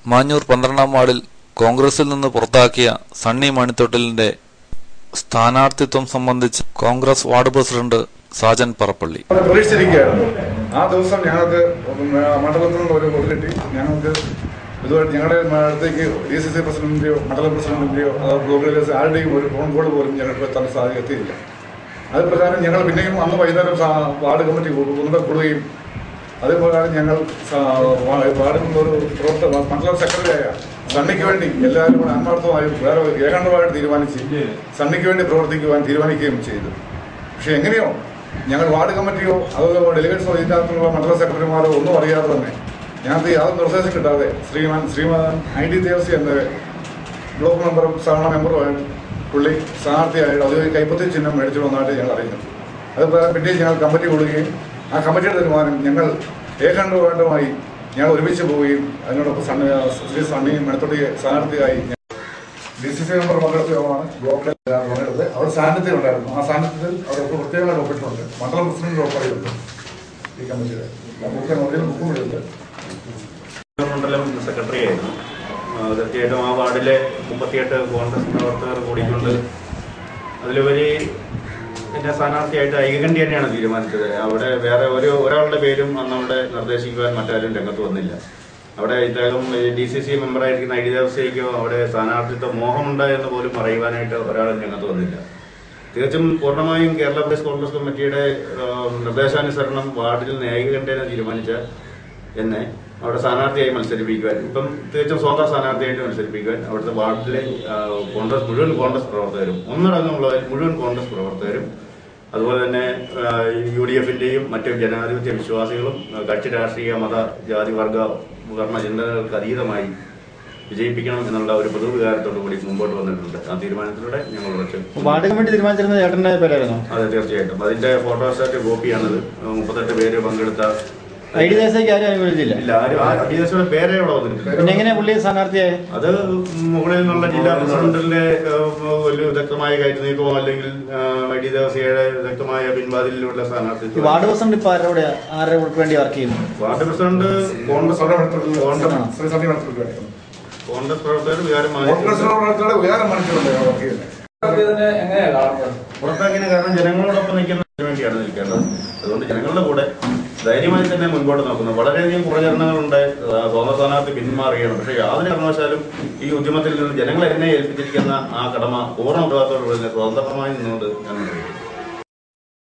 മാഞ്ഞൂർ 12-ാം വാർഡിൽ കോൺഗ്രസിൽ നിന്ന് പുറത്താക്കിയ സണ്ണി മണിത്തൊട്ടിലിന്റെ സ്ഥാനാർത്ഥിത്വം സംബന്ധിച്ച് കോൺഗ്രസ് വാർഡ് പ്രസിഡന്റ് സാജൻ പറപ്പള്ളി പ്രതീക്ഷിച്ചിരിക്കുകയായിരുന്നു. ആ ദിവസം ഞങ്ങൾക്ക് മണ്ഡലത്തിൽ നിന്ന് ഒരു കോൾ കിട്ടി. ഞങ്ങൾക്ക് ഇതുമായിട്ട് ഞങ്ങളുടെ അടുത്തേക്ക് DCC പ്രസിഡന്റിന്റെയോ മണ്ഡലം പ്രസിഡന്റിന്റെയോ ബ്ലോക്കിലെ ആരുടെയും ഒരു ഫോൺ കോൾ പോലും ഞങ്ങൾക്ക് എത്താൻ സാധിക്കത്തില്ല. അത് പ്രകാരം ഞങ്ങൾ പിന്നെയും അന്ന് വൈകുന്നേരം വാർഡ് കമ്മിറ്റി കൂടുകയും അതുപ്രകാരം ഞങ്ങൾ വാർഡിൽ നിന്നൊരു മണ്ഡലം സെക്രട്ടറിയായ സണ്ണിക്ക് വേണ്ടി എല്ലാവരും കൂടെ ആത്മാർത്ഥമായും വേറെ ഏകാന്തമായിട്ട് തീരുമാനിച്ച് സണ്ണിക്ക് വേണ്ടി പ്രവർത്തിക്കുവാൻ തീരുമാനിക്കുകയും ചെയ്തു. പക്ഷെ എങ്ങനെയോ ഞങ്ങൾ വാർഡ് കമ്മിറ്റിയോ അതുപോലെ ഡെലിഗേറ്റ്സോ ഇതിനകത്തുള്ള മണ്ഡല സെക്രട്ടറിമാരോ ഒന്നും അറിയാതെ തന്നെ ഞങ്ങൾക്ക് യാതൊരു നിർദ്ദേശം കിട്ടാതെ ശ്രീമാൻ ID ദേവസി എന്ന ബ്ലോക്ക് മെമ്പറും സഹകരണ മെമ്പറുമായിട്ട് പുള്ളി സ്ഥാനാർത്ഥിയായിട്ട് ഔദ്യോഗിക കൈപ്പത്തി ചിഹ്നം മേടിച്ചു വന്നതായിട്ട് ഞങ്ങൾ അറിയുന്നു. അത് പിന്നീട് ഞങ്ങൾ കമ്മിറ്റി കൂടുകയും ആ കമ്മിറ്റിയുടെ തീരുമാനം ഞങ്ങൾ ഏകാന്തമായി ഞങ്ങൾ ഒരുമിച്ച് പോവുകയും അതിനോടൊപ്പം ശ്രീ സണ്ണി മണിത്തൊട്ടിയെ സ്ഥാനാർത്ഥിയായി DCC മെമ്പർ പങ്കെടുത്ത യോഗമാണ് ബ്ലോക്കിൽ പങ്കെടുത്തത്. അവിടെ സാന്നിധ്യം ഉണ്ടായിരുന്നു. ആ സാന്നിധ്യത്തിൽ അവിടെ പ്രത്യേകമായിട്ട് ഒപ്പിട്ടുണ്ട്. മണ്ഡലം പ്രസിഡന്റ് ഒപ്പയുണ്ട്. ഈ കമ്മിറ്റിയുടെ ബുക്കും ഉണ്ട്. മണ്ഡലം സെക്രട്ടറി ആയിരുന്നു. തീർച്ചയായിട്ടും ആ വാർഡിലെ 38 കോൺഗ്രസ് പ്രവർത്തകർ കൂടിക്കൊണ്ട് അതിലുപരി എന്നെ സ്ഥാനാർത്ഥിയായിട്ട് ഐകകണ്ഠ്യ തന്നെയാണ് തീരുമാനിച്ചത്. അവിടെ വേറെ ഒരാളുടെ പേരും അന്ന് അവിടെ നിർദ്ദേശിക്കുവാൻ മറ്റാരും രംഗത്ത് വന്നില്ല. അവിടെ ഇദ്ദേഹം DCC മെമ്പറായിരിക്കുന്ന ID ദേവസ്യയ്ക്കോ അവിടെ സ്ഥാനാർത്ഥിത്വ മോഹമുണ്ട് എന്ന് പോലും പറയുവാനായിട്ട് ഒരാളും രംഗത്ത് വന്നില്ല. തികച്ചും പൂർണ്ണമായും കേരള പ്രദേശ് കോൺഗ്രസ് കമ്മിറ്റിയുടെ നിർദ്ദേശാനുസരണം വാർഡിൽ ഐകകണ്ഠ്യേന തീരുമാനിച്ച എന്നെ അവിടെ സ്ഥാനാർത്ഥിയായി മത്സരിപ്പിക്കുവാൻ, ഇപ്പം തികച്ചും സ്വന്തം സ്ഥാനാർത്ഥിയായിട്ട് മത്സരിപ്പിക്കുവാൻ അവിടുത്തെ വാർഡിലെ മുഴുവൻ കോൺഗ്രസ് പ്രവർത്തകരും ഒന്നടങ്കമുള്ള മുഴുവൻ കോൺഗ്രസ് പ്രവർത്തകരും അതുപോലെ തന്നെ UDFന്റെയും മറ്റു ജനാധിപത്യ വിശ്വാസികളും കക്ഷി രാഷ്ട്രീയ മത ജാതി വർഗ ഭരണ ചിന്തകൾക്ക് അതീതമായി വിജയിപ്പിക്കണം എന്നുള്ള ഒരു പൊതുവികാരത്തോടു കൂടി മുമ്പോട്ട് വന്നിട്ടുണ്ട്. ആ തീരുമാനത്തിലൂടെ ഞങ്ങൾ ഉറച്ചു. വാർഡ് കമ്മിറ്റി തീരുമാനിച്ചിരുന്നത് ചേട്ടന്റെ പേരായിരുന്നു? അതെ, തീർച്ചയായിട്ടും. അതിന്റെ ഫോട്ടോസ്റ്റാറ്റ് കോപ്പിയാണത്. 38 പേര് പങ്കെടുത്ത ID ദേവസ്യയ്ക്ക് ആരും അനുവദിച്ചില്ല. ഇല്ല, ID ദേവസ്യയുടെ പേരെ അവിടെ വന്നിട്ടില്ല. പിന്നെ എങ്ങനെ പുള്ളി സ്ഥാനാർത്ഥിയായി? അത് മുകളിൽ നിന്നുള്ള ജില്ലാ പ്രസിഡന്റിന്റെ ഒരു വ്യക്തമായ കയറ്റുനീക്കമോ അല്ലെങ്കിൽ ID ദേവസ്യയുടെ വ്യക്തമായ പിൻവാതിലുള്ള സ്ഥാനാർത്ഥിത്വം. വാർഡ് പ്രസിഡന്റ് ഇപ്പൊ ആരുടെ വേണ്ടി വർക്ക് ചെയ്യുന്നു? വാർഡ് പ്രസിഡന്റ് കോൺഗ്രസ് പ്രവർത്തകർ പുറത്താക്കിയ കാരണം ജനങ്ങളോടൊപ്പം നിൽക്കുന്നതിന് വേണ്ടിയാണ് നിൽക്കേണ്ടത്. അതുകൊണ്ട് ജനങ്ങളുടെ കൂടെ ധൈര്യമായി തന്നെ മുൻപോട്ട് നോക്കുന്നു. വളരെയധികം പ്രചരണങ്ങളുണ്ട്. സ്വന്തം സ്ഥാനാർത്ഥി പിന്മാറുകയാണ്. പക്ഷേ യാതൊരു കാരണവശാലും ഈ ഉദ്യമത്തിൽ നിന്ന് ജനങ്ങൾ എന്നെ ഏൽപ്പിച്ചിരിക്കുന്ന ആ കടമ പൂർണ്ണ ഉത്തരവാദിത്തോടെ സ്വതന്ത്രമായി നിന്നുകൊണ്ട് ഞാൻ